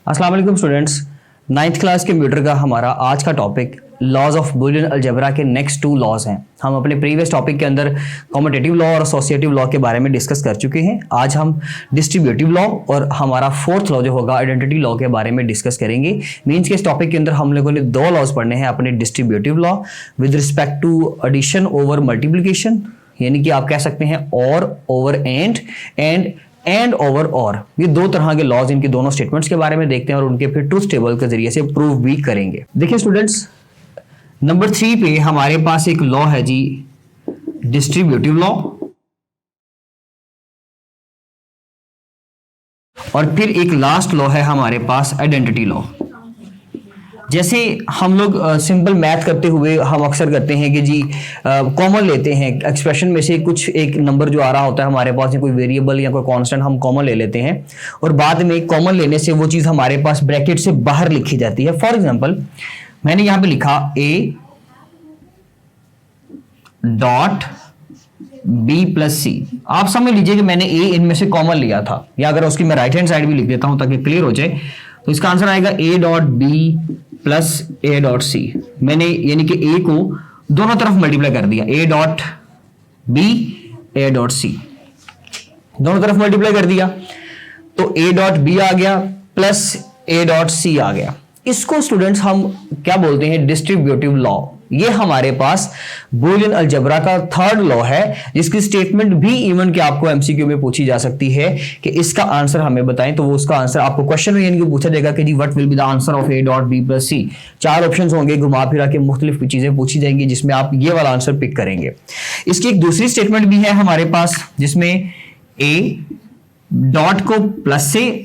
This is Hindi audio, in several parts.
अस्सलाम वालेकुम स्टूडेंट्स। 9th क्लास कंप्यूटर का हमारा आज का topic laws of Boolean algebra के नेक्स्ट 2 लॉज हैं। हम अपने प्रीवियस टॉपिक के अंदर कॉम्पिटिटिव लॉ और एसोसिएटिव लॉ के बारे में डिस्कस कर चुके हैं। आज हम डिस्ट्रीब्यूटिव लॉ और हमारा 4th लॉ जो होगा आइडेंटिटी लॉ के बारे में डिस्कस करेंगे। मीन्स के इस टॉपिक के अंदर हम लोगों ने 2 लॉज पढ़ने हैं अपने distributive law with respect to addition over multiplication, यानी कि आप कह सकते हैं और ओवर एंड ओवर और। ये 2 तरह के लॉज, इनके दोनों स्टेटमेंट्स के बारे में देखते हैं और उनके फिर ट्रूथ टेबल के जरिए से प्रूव भी करेंगे। देखिए स्टूडेंट्स, नंबर 3 पे हमारे पास एक लॉ है जी डिस्ट्रीब्यूटिव लॉ, और फिर एक लास्ट लॉ है हमारे पास आइडेंटिटी लॉ। जैसे हम लोग सिंपल मैथ करते हुए हम अक्सर करते हैं कि जी कॉमन लेते हैं एक्सप्रेशन में से कुछ एक नंबर जो आ रहा होता है हमारे पास, कोई वेरिएबल या कोई कांस्टेंट हम कॉमन ले लेते हैं और बाद में कॉमन लेने से वो चीज हमारे पास ब्रैकेट से बाहर लिखी जाती है। फॉर एग्जांपल मैंने यहां पे लिखा a डॉट b प्लस सी। आप समझ लीजिए कि मैंने a इनमें से कॉमन लिया था, या अगर उसकी मैं राइट हैंड साइड भी लिख देता हूं ताकि क्लियर हो जाए, तो इसका आंसर आएगा a dot b plus a dot c। मैंने यानी कि a को दोनों तरफ मल्टीप्लाई कर दिया, a dot b a dot c, दोनों तरफ मल्टीप्लाई कर दिया तो a डॉट b आ गया प्लस a डॉट c आ गया। इसको स्टूडेंट्स हम क्या बोलते हैं? Distributive law. ये हमारे पास बुलियन अलजेब्रा का 3rd लॉ है, जिसकी स्टेटमेंट भी इवन कि आपको एमसीक्यू में पूछी जा सकती है कि इसका आंसर हमें बताएं, तो वो उसका आंसर आपको क्वेश्चन में यानी कि पूछा जाएगा कि जी what will be the answer of a dot b plus c। 4 options होंगे, घुमा फिरा के मुख्तलिफ चीजें पूछी जाएंगी जिसमें आप ये वाला आंसर पिक करेंगे। इसकी एक दूसरी स्टेटमेंट भी है हमारे पास जिसमें a डॉट को प्लस से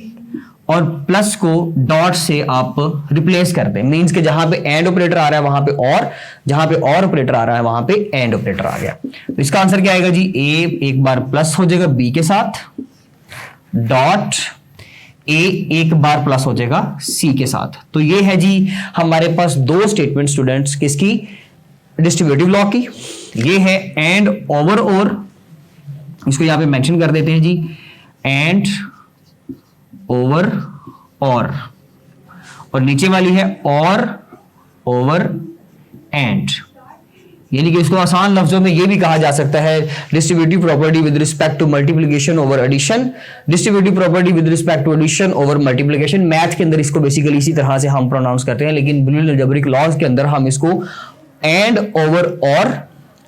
और प्लस को डॉट से आप रिप्लेस करते हैं। मींस के जहां पे एंड ऑपरेटर आ रहा है वहां पे और, जहां पे और ऑपरेटर आ रहा है वहां पे एंड ऑपरेटर आ गया। तो इसका आंसर क्या आएगा जी? a एक बार प्लस हो जाएगा b के साथ, डॉट a एक बार प्लस हो जाएगा c के साथ। तो ये है जी हमारे पास 2 स्टेटमेंट स्टूडेंट्स किसकी? डिस्ट्रीब्यूटिव लॉ की। ये है एंड ओवर और, इसको यहां पे मेंशन कर देते हैं जी, एंड ओवर और नीचे वाली है और ओवर एंड। यानी कि इसको आसान लफ्जों में यह भी कहा जा सकता है distributive property with respect to multiplication over addition, distributive property with respect to addition over multiplication. Math के अंदर इसको बेसिकली इसी तरह से हम प्रोनाउंस करते हैं, लेकिन बुलियन अलजेब्रिक लॉज के अंदर हम इसको एंड ओवर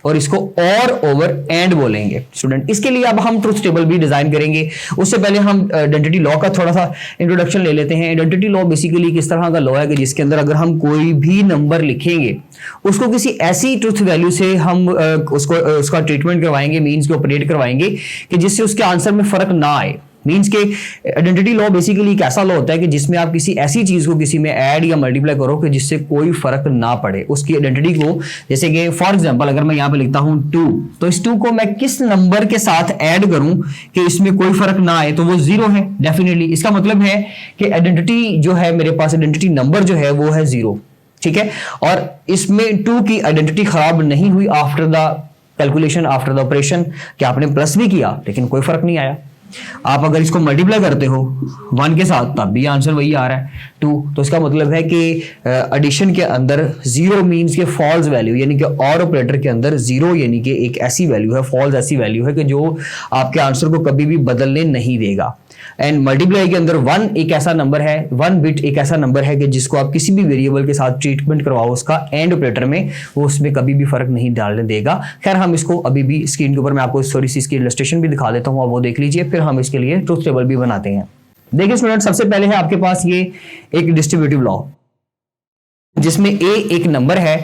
और इसको और ओवर एंड बोलेंगे स्टूडेंट। इसके लिए अब हम ट्रुथ टेबल भी डिजाइन करेंगे। उससे पहले हम आइडेंटिटी लॉ का थोड़ा सा इंट्रोडक्शन ले लेते हैं। आइडेंटिटी लॉ बेसिकली किस तरह का लॉ है कि जिसके अंदर अगर हम कोई भी नंबर लिखेंगे उसको किसी ऐसी ट्रुथ वैल्यू से हम उसका ट्रीटमेंट करवाएंगे, मीन्स के ऑपरेट करवाएंगे कि जिससे उसके आंसर में फर्क ना आए। मीन्स के आइडेंटिटी लॉ बेसिकली एक ऐसा लॉ होता है कि जिसमें आप किसी ऐसी चीज को किसी में ऐड या मल्टीप्लाई करो कि जिससे कोई फर्क ना पड़े उसकी आइडेंटिटी को। जैसे कि फॉर एग्जांपल अगर मैं यहां पे लिखता हूं 2, तो इस 2 को मैं किस नंबर के साथ ऐड करूं कि इसमें कोई फर्क ना आए, तो वो 0 है डेफिनेटली। इसका मतलब है कि आइडेंटिटी जो है मेरे पास, आइडेंटिटी नंबर जो है वो है 0, ठीक है। और इसमें 2 की आइडेंटिटी खराब नहीं हुई after the calculation, after the operation, कि आपने प्लस भी किया लेकिन कोई फर्क नहीं आया। आप अगर इसको मल्टीप्लाई करते हो 1 के साथ तब भी आंसर वही आ रहा है 2। तो इसका मतलब है कि एडिशन के अंदर 0 मींस के फॉल्स वैल्यू, यानी कि और ऑपरेटर के अंदर 0 यानी कि एक ऐसी वैल्यू है, फॉल्स ऐसी वैल्यू है कि जो आपके आंसर को कभी भी बदलने नहीं देगा। एंड मल्टीप्लाई के अंदर 1 एक ऐसा नंबर है, 1 बिट एक ऐसा नंबर है कि जिसको आप किसी भी वेरिएबल के साथ ट्रीटमेंट करवाओ उसका एंड ऑपरेटर में, वो उसमें कभी भी फर्क नहीं डालने देगा। खैर हम इसको अभी भी स्क्रीन के ऊपर मैं आपको थोड़ी सी इसकी इलस्ट्रेशन भी दिखा देता हूं, आप वो देख लीजिए, फिर हम इसके लिए ट्रुथ टेबल भी बनाते हैं। देखिए स्टूडेंट, सबसे पहले है आपके पास ये एक डिस्ट्रीब्यूटिव लॉ जिसमें a एक नंबर है,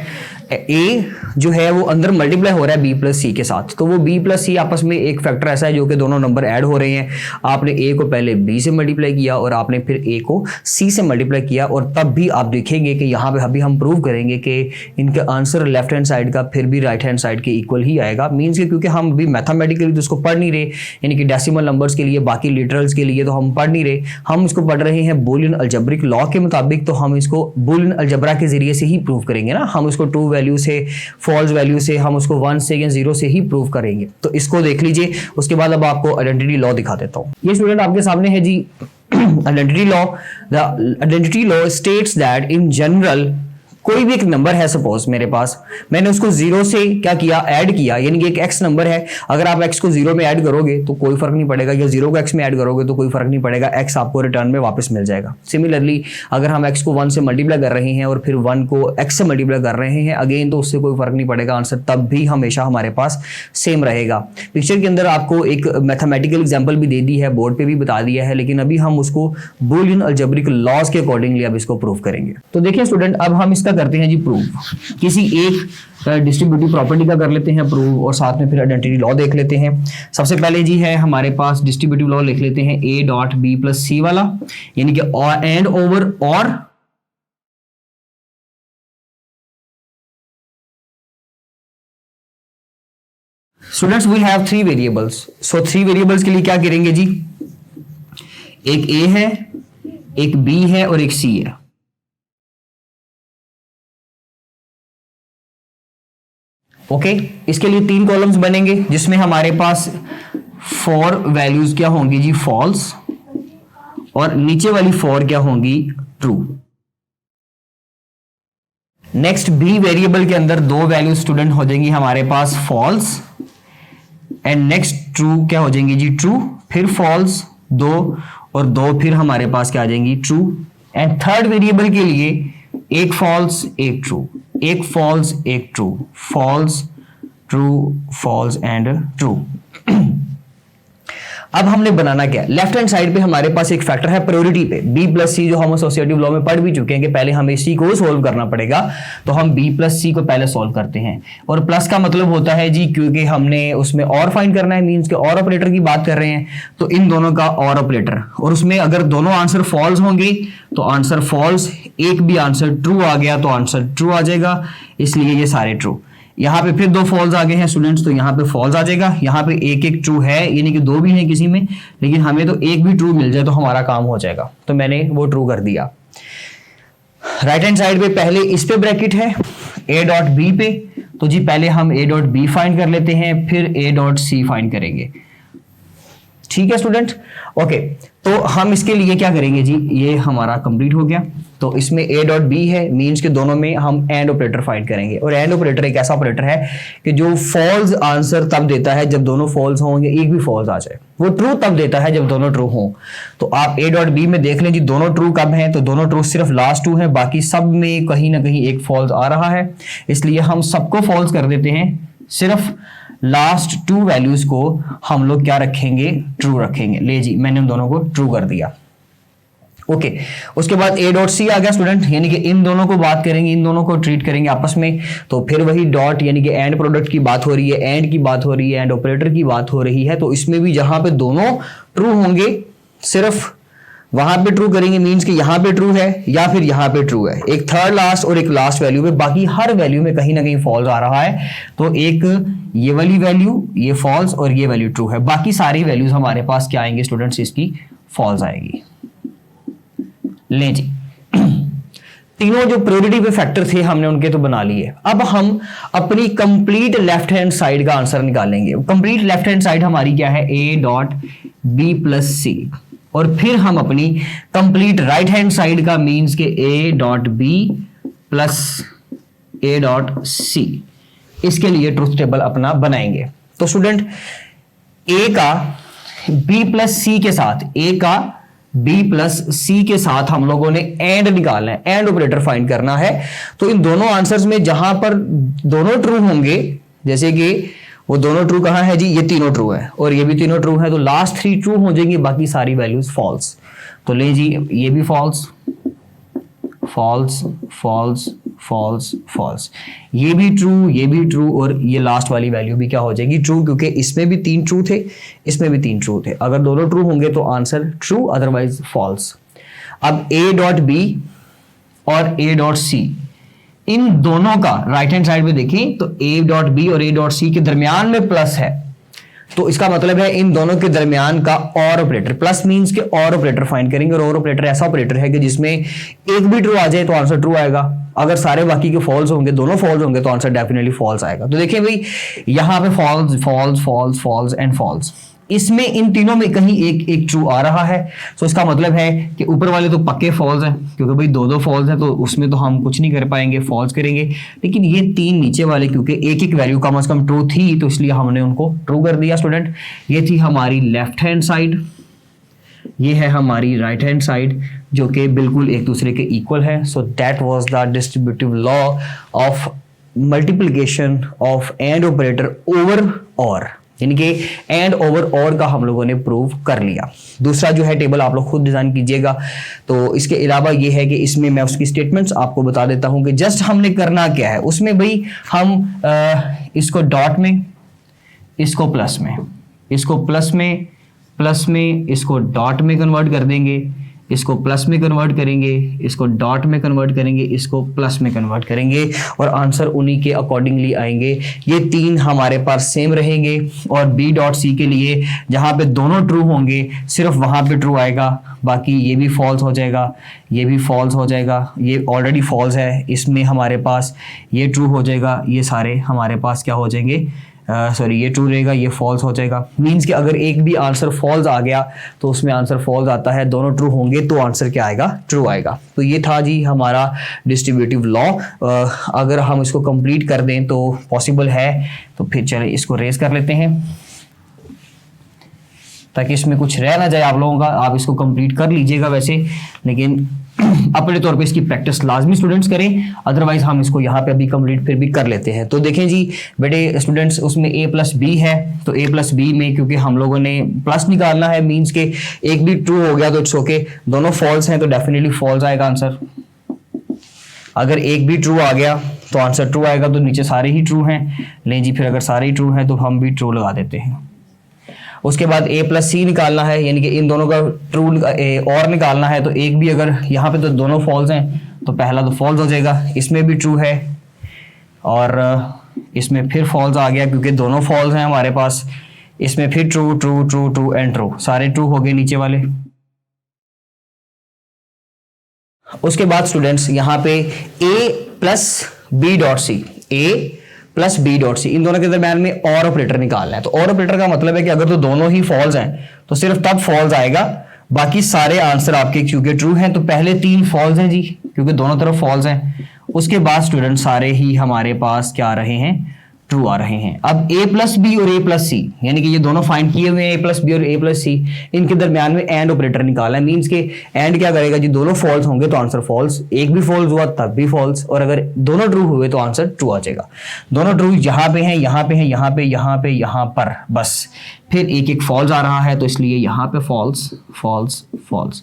a जो है वो अंदर मल्टीप्लाई हो रहा है b प्लस सी के साथ। तो वो b प्लस सी आपस में एक फैक्टर ऐसा है जो कि दोनों नंबर ऐड हो रहे हैं। आपने a को पहले b से मल्टीप्लाई किया और आपने फिर a को c से मल्टीप्लाई किया, और तब भी आप देखेंगे कि यहाँ पे अभी हम प्रूव करेंगे कि इनका आंसर लेफ्ट हैंड साइड का फिर भी राइट हैंड साइड के इक्वल ही आएगा। मीन्स के क्योंकि हम अभी मैथमेटिकली तो उसको पढ़ नहीं रहे, यानी कि डेसिमल नंबर्स के लिए, बाकी लिटरल्स के लिए तो हम पढ़ नहीं रहे, हम इसको पढ़ रहे हैं बुलियन अलजेब्रिक लॉ के मुताबिक। तो हम इसको बुलियन अलजेब्रा के जरिए से ही प्रूव करेंगे ना, हम इसको ट्रू वैल्यू से, फॉल्स वैल्यू से, हम उसको 1 से या 0 से ही प्रूव करेंगे। तो इसको देख लीजिए। उसके बाद अब आपको आइडेंटिटी लॉ दिखा देता हूं। ये स्टूडेंट आपके सामने है जी identity law, the identity law states that in general कोई भी एक नंबर है, सपोज मेरे पास, मैंने उसको जीरो से क्या किया, ऐड किया, यानी कि एक एक्स नंबर है, अगर आप एक्स को जीरो में ऐड करोगे तो कोई फर्क नहीं पड़ेगा, या जीरो को एक्स में ऐड करोगे तो कोई फर्क नहीं पड़ेगा, एक्स आपको रिटर्न में वापस मिल जाएगा। सिमिलरली अगर हम एक्स को 1 से मल्टीप्लाई कर रहे हैं और फिर 1 को एक्स से मल्टीप्लाई कर रहे हैं अगेन, तो उससे कोई फर्क नहीं पड़ेगा, आंसर तब भी हमेशा हमारे पास सेम रहेगा। पिक्चर के अंदर आपको एक मैथमेटिकल एग्जाम्पल भी दे दी है, बोर्ड पे भी बता दिया है, लेकिन अभी हम उसको बूलियन अलजेब्रिक लॉज के अकॉर्डिंगली अब इसको प्रूव करेंगे। तो देखिए स्टूडेंट, अब हम इसका करते हैं जी प्रूव, किसी एक डिस्ट्रीब्यूटिव प्रॉपर्टी का कर लेते हैं प्रूव, और साथ में फिर आइडेंटिटी लॉ देख लेते हैं। सबसे पहले जी है हमारे पास डिस्ट्रीब्यूटिव लॉ, लिख लेते हैं a dot B plus C वाला, यानी कि एंड ओवर और students we have 3 variables, so 3 variables के लिए क्या करेंगे जी, एक a है, एक b है और एक c है। ओके, इसके लिए 3 कॉलम्स बनेंगे जिसमें हमारे पास 4 वैल्यूज क्या होंगी जी, फॉल्स, और नीचे वाली 4 क्या होंगी, ट्रू। नेक्स्ट बी वेरिएबल के अंदर 2 वैल्यूज स्टूडेंट हो जाएंगी हमारे पास फॉल्स, एंड नेक्स्ट ट्रू क्या हो जाएंगी जी, ट्रू, फिर फॉल्स 2 और 2 फिर हमारे पास क्या आ जाएंगी, ट्रू। एंड थर्ड वेरिएबल के लिए एक फॉल्स एक ट्रू, एक फॉल्स एक true, false true false and true. अब हमने बनाना क्या, लेफ्ट हैंड साइड पे हमारे पास एक फैक्टर है प्रायोरिटी पे, b प्लस सी, जो हम एसोसिएटिव लॉ में पढ़ भी चुके हैं कि पहले हमें c को सोल्व करना पड़ेगा, तो हम b प्लस सी को पहले सोल्व करते हैं। और प्लस का मतलब होता है जी, क्योंकि हमने उसमें और फाइंड करना है, मींस के और ऑपरेटर की बात कर रहे हैं, तो इन दोनों का और ऑपरेटर, और उसमें अगर दोनों आंसर फॉल्स होंगे तो आंसर फॉल्स, एक भी आंसर ट्रू आ गया तो आंसर ट्रू आ जाएगा, इसलिए ये सारे ट्रू। यहाँ पे फिर 2 फॉल्स आ गए हैं स्टूडेंट्स, तो यहाँ पे फॉल्स आ जाएगा, यहाँ पे एक एक ट्रू है, यानी कि 2 भी हैं किसी में, लेकिन हमें तो एक भी ट्रू मिल जाए तो हमारा काम हो जाएगा, तो मैंने वो ट्रू कर दिया। राइट हैंड साइड पे पहले इस पे ब्रैकेट है a डॉट बी पे, तो जी पहले हम a डॉट बी फाइंड कर लेते हैं, फिर a डॉट सी फाइंड करेंगे। ठीक है स्टूडेंट, ओके, तो हम इसके लिए क्या करेंगे जी, ये हमारा कंप्लीट हो गया। तो इसमें a डॉट बी है, मीन्स के दोनों में हम एंड ऑपरेटर फाइंड करेंगे, और एंड ऑपरेटर एक ऐसा ऑपरेटर है कि जो फॉल्स आंसर तब देता है जब दोनों फॉल्स होंगे, एक भी फॉल्स आ जाए, वो ट्रू तब देता है जब दोनों ट्रू हों। तो आप a डॉट बी में देख लें जी, दोनों ट्रू कब हैं, तो दोनों ट्रू सिर्फ लास्ट 2 हैं, बाकी सब में कहीं ना कहीं एक फॉल्स आ रहा है, इसलिए हम सबको फॉल्स कर देते हैं, सिर्फ लास्ट 2 वैल्यूज को हम लोग क्या रखेंगे, ट्रू रखेंगे। ले जी, मैंने उन दोनों को ट्रू कर दिया। ओके, उसके बाद a डॉट सी आ गया स्टूडेंट, यानी कि इन दोनों को बात करेंगे, इन दोनों को ट्रीट करेंगे आपस में, तो फिर वही डॉट, यानी कि एंड प्रोडक्ट की बात हो रही है, एंड की बात हो रही है, एंड ऑपरेटर की बात हो रही है, तो इसमें भी जहां पे दोनों ट्रू होंगे सिर्फ वहां पे ट्रू करेंगे, मींस कि यहां पे ट्रू है या फिर यहां पे ट्रू है, एक थर्ड लास्ट और एक लास्ट वैल्यू में, बाकी हर वैल्यू में कहीं ना कहीं फॉल्स आ रहा है, तो एक ये वाली वैल्यू ये फॉल्स और ये वैल्यू ट्रू है, बाकी सारी वैल्यूज हमारे पास क्या आएंगे स्टूडेंट्स, इसकी फॉल्स आएगी। ले जी, तीनों जो प्रायोरिटी पे फैक्टर थे हमने उनके तो बना लिए। अब हम अपनी कंप्लीट लेफ्ट हैंड साइड का आंसर निकालेंगे। कंप्लीट लेफ्ट हैंड साइड हमारी क्या है, a dot B plus C, और फिर हम अपनी कंप्लीट राइट हैंड साइड का मींस के a dot B plus a dot C, इसके लिए ट्रुथ टेबल अपना बनाएंगे। तो स्टूडेंट a का b प्लस सी के साथ, a का b प्लस सी के साथ हम लोगों ने एंड निकालना है, एंड ऑपरेटर फाइंड करना है। तो इन दोनों आंसर्स में जहां पर दोनों ट्रू होंगे, जैसे कि वो दोनों ट्रू कहां है जी, ये तीनों ट्रू है और ये भी तीनों ट्रू है, तो लास्ट 3 ट्रू हो जाएंगे, बाकी सारी वैल्यूज फॉल्स। तो ले जी, ये भी false, false, false, false, false, ये भी ट्रू, ये भी ट्रू, और ये लास्ट वाली वैल्यू भी क्या हो जाएगी, ट्रू, क्योंकि इसमें भी 3 ट्रू थे, इसमें भी 3 ट्रू थे। अगर दोनों ट्रू होंगे तो आंसर ट्रू, अदरवाइज फॉल्स। अब a डॉट बी और a डॉट सी, इन दोनों का राइट हैंड साइड पे देखें तो a डॉट बी और a डॉट सी के दरमियान में प्लस है, तो इसका मतलब है इन दोनों के दरमियान का और ऑपरेटर, प्लस मींस के और ऑपरेटर फाइंड करेंगे, और ऑपरेटर ऐसा ऑपरेटर है कि जिसमें एक भी ट्रू आ जाए तो आंसर ट्रू आएगा, अगर सारे बाकी के फॉल्स होंगे, दोनों फॉल्स होंगे, तो आंसर डेफिनेटली फॉल्स आएगा। तो देखिए भाई, यहां पे false, false, false, false and false, इसमें इन तीनों में कहीं एक एक ट्रू आ रहा है। सो इसका मतलब है कि ऊपर वाले तो पक्के फॉल्स हैं, क्योंकि भाई दो दो फॉल्स हैं तो उसमें तो हम कुछ नहीं कर पाएंगे, फॉल्स करेंगे। लेकिन ये तीन नीचे वाले क्योंकि एक एक वैल्यू कम से कम ट्रू थी तो इसलिए हमने उनको ट्रू कर दिया स्टूडेंट। ये थी हमारी लेफ्ट हैंड साइड, ये है हमारी राइट हैंड साइड जो कि बिल्कुल एक दूसरे के इक्वल है। So that was the distributive law of multiplication of and operator over और, यानी कि एंड ओवर और का हम लोगों ने प्रूव कर लिया। दूसरा जो है टेबल आप लोग खुद डिजाइन कीजिएगा। तो इसके अलावा ये है कि इसमें मैं उसकी स्टेटमेंट्स आपको बता देता हूं कि जस्ट हमने करना क्या है उसमें। भाई हम इसको डॉट में, इसको प्लस में, इसको प्लस में, इसको डॉट में कन्वर्ट कर देंगे, इसको प्लस में कन्वर्ट करेंगे, इसको डॉट में कन्वर्ट करेंगे, इसको प्लस में कन्वर्ट करेंगे और आंसर उन्हीं के अकॉर्डिंगली आएंगे। ये तीन हमारे पास सेम रहेंगे और बी डॉट सी के लिए जहां पे दोनों ट्रू होंगे सिर्फ वहां पे ट्रू आएगा, बाकी ये भी फॉल्स हो जाएगा, ये भी फॉल्स हो जाएगा, ये ऑलरेडी फॉल्स है, इसमें हमारे पास ये ट्रू हो जाएगा, ये सारे हमारे पास क्या हो जाएंगे, सॉरी ये ट्रू रहेगा, ये फॉल्स हो जाएगा। मींस कि अगर एक भी आंसर फॉल्स आ गया तो उसमें आंसर फॉल्स आता है, दोनों ट्रू होंगे तो आंसर क्या आएगा, ट्रू आएगा। तो ये था जी हमारा डिस्ट्रीब्यूटिव लॉ। अगर हम इसको कंप्लीट कर दें तो पॉसिबल है, तो फिर चले इसको रेज कर लेते हैं ताकि इसमें कुछ रह ना जाए आप लोगों का। आप इसको कंप्लीट कर लीजिएगा वैसे, लेकिन अपने तौर पे इसकी प्रैक्टिस लाजमी स्टूडेंट्स करें, अदरवाइज हम इसको यहाँ पे अभी कंप्लीट फिर भी कर लेते हैं। तो देखें जी बेटे स्टूडेंट्स, उसमें a प्लस बी है, तो a प्लस बी में क्योंकि हम लोगों ने प्लस निकालना है, मींस के एक भी ट्रू हो गया तो इट्स ओके, दोनों फॉल्स हैं तो डेफिनेटली फॉल्स आएगा आंसर। अगर एक भी ट्रू आ गया तो आंसर ट्रू आएगा, तो नीचे सारे ही ट्रू हैं। लें जी फिर अगर सारे ही ट्रू हैं तो हम भी ट्रू लगा देते हैं। उसके बाद a प्लस सी निकालना है, यानी कि इन दोनों का ट्रू और निकालना है। तो एक भी अगर यहाँ पे तो दोनों फॉल्स हैं तो पहला तो फॉल्स हो जाएगा, इसमें भी ट्रू है और इसमें फिर फॉल्स आ गया क्योंकि दोनों फॉल्स हैं हमारे पास। इसमें फिर true true true true and true, सारे ट्रू हो गए नीचे वाले। उसके बाद स्टूडेंट्स यहाँ पे a plus B dot C, a plus B dot C, इन दोनों के दरम्यान में और ऑपरेटर निकालना है। तो और ऑपरेटर का मतलब है कि अगर तो दोनों ही फॉल्स हैं तो सिर्फ तब फॉल्स आएगा, बाकी सारे आंसर आपके क्योंकि ट्रू हैं। तो पहले तीन फॉल्स हैं जी क्योंकि दोनों तरफ फॉल्स हैं। उसके बाद स्टूडेंट सारे ही हमारे पास क्या आ रहे हैं, ट्रू आ रहे हैं। अब a प्लस बी और a प्लस सी, यानी कि ये दोनों फाइंड किए हुए हैं a प्लस बी और a प्लस सी, इनके दरमियान में एंड ऑपरेटर निकालना है। मींस के एंड क्या करेगा जी, दोनों फॉल्स होंगे तो आंसर फॉल्स, एक भी फॉल्स हुआ तब भी फॉल्स, और अगर दोनों ट्रू हुए तो आंसर ट्रू आ जाएगा। दोनों ट्रू यहाँ पे हैं, यहाँ पे हैं, यहाँ पे, यहाँ पे, यहाँ पर, बस फिर एक एक फॉल्स आ रहा है तो इसलिए यहाँ पे फॉल्स फॉल्स फॉल्स,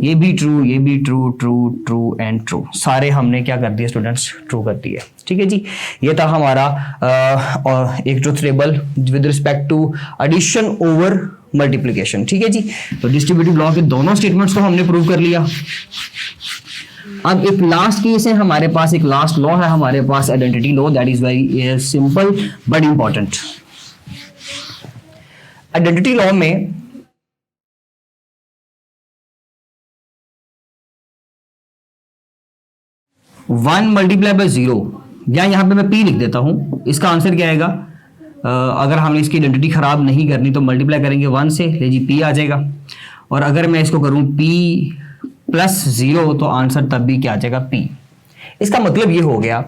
ये भी ट्रू, ये भी true, true true and true, सारे हमने क्या कर दिए स्टूडेंट्स, ट्रू कर दिए। ठीक है जी, ये था हमारा एक truth table with respect to addition over multiplication. ठीक है जी, तो डिस्ट्रीब्यूटिव लॉ के दोनों स्टेटमेंट्स को हमने प्रूव कर लिया। अब एक लास्ट केस है हमारे पास, एक लास्ट लॉ है हमारे पास, identity law, that is very simple but important. Identity law में वन मल्टीप्लाई बाय जीरो, या यहां पे मैं p लिख देता हूं, इसका आंसर क्या आएगा, अगर हमने इसकी आइडेंटिटी खराब नहीं करनी तो मल्टीप्लाई करेंगे 1 से, ले जी p आ जाएगा। और अगर मैं इसको करूं p प्लस 0 तो आंसर तब भी क्या आ जाएगा, p। इसका मतलब ये हो गया,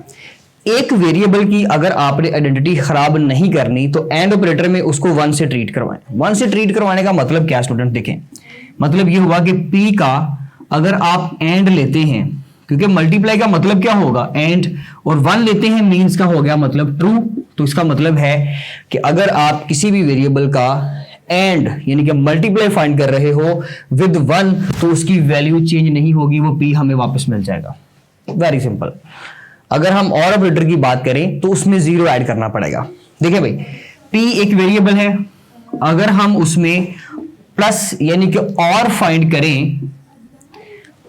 एक वेरिएबल की अगर आपने आइडेंटिटी खराब नहीं करनी तो एंड ऑपरेटर में उसको 1 से ट्रीट करवाएं। 1 से ट्रीट करवाने का मतलब क्या स्टूडेंट, देखें मतलब ये हुआ कि p का अगर आप एंड लेते हैं, क्योंकि मल्टीप्लाई का मतलब क्या होगा, एंड, और 1 लेते हैं मींस का हो गया मतलब ट्रू। तो इसका मतलब है कि अगर आप किसी भी वेरिएबल का एंड यानी कि मल्टीप्लाई फाइंड कर रहे हो विद 1 तो उसकी वैल्यू चेंज नहीं होगी, वो p हमें वापस मिल जाएगा। Very simple. अगर हम और ऑपरेटर की बात करें तो उसमें 0 ऐड करना पड़ेगा। देखिए भाई, p एक वेरिएबल है, अगर हम उसमें प्लस यानी कि और फाइंड करें,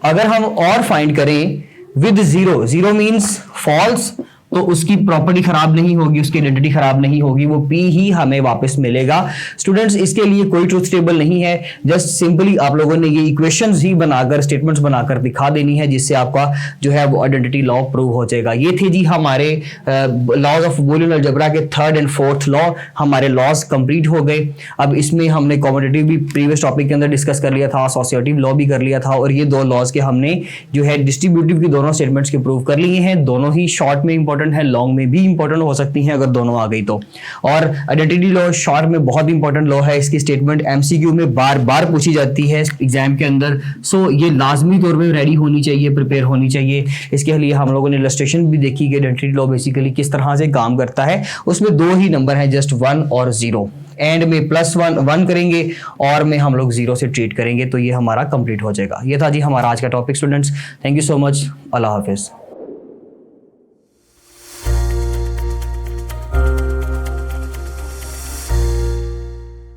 अगर हम और फाइंड करें विद 0, 0 मींस फॉल्स, तो उसकी प्रॉपर्टी खराब नहीं होगी, उसकी आइडेंटिटी खराब नहीं होगी, वो P ही हमें वापस मिलेगा। स्टूडेंट्स इसके लिए कोई ट्रूथ टेबल नहीं है, जस्ट सिंपली आप लोगों ने ये इक्वेशंस ही बनाकर, स्टेटमेंट्स बनाकर दिखा देनी है, जिससे आपका जो है वो आइडेंटिटी लॉ प्रूव हो जाएगा। ये थे जी हमारे लॉज ऑफ बूलियन अलजेब्रा के थर्ड एंड फोर्थ लॉ। हमारे लॉज कंप्लीट हो गए। अब इसमें हमने कॉम्पिटिटिव भी प्रीवियस टॉपिक के अंदर डिस्कस कर लिया था, एसोसिएटिव लॉ भी कर लिया था, और ये दो लॉज के हमने जो है डिस्ट्रीब्यूटिव की दोनों स्टेटमेंट्स के प्रूव कर लिए हैं। दोनों ही शॉर्ट में इंपॉर्टेंट है, लॉन्ग में भी इंपॉर्टेंट हो सकती हैं अगर दोनों आ गई तो। और आइडेंटिटी लॉ शॉर्ट में बहुत इंपॉर्टेंट लॉ है, इसकी स्टेटमेंट एमसीक्यू में बार बार पूछी जाती है एग्जाम के अंदर। सो ये लाजमी तौर पे रेडी होनी चाहिए, प्रिपेयर होनी चाहिए। इसके लिए हम लोगों ने इलस्ट्रेशन भी देखी कि आइडेंटिटी लॉ बेसिकली किस तरह से काम करता है। उसमें दो ही नंबर हैं, जस्ट 1 और 0। एंड में +1 करेंगे और में हम लोग 0 से ट्रीट करेंगे, तो ये हमारा कंप्लीट हो जाएगा। ये था जी हमारा आज का topic students. Thank you so much. Allah Hafiz.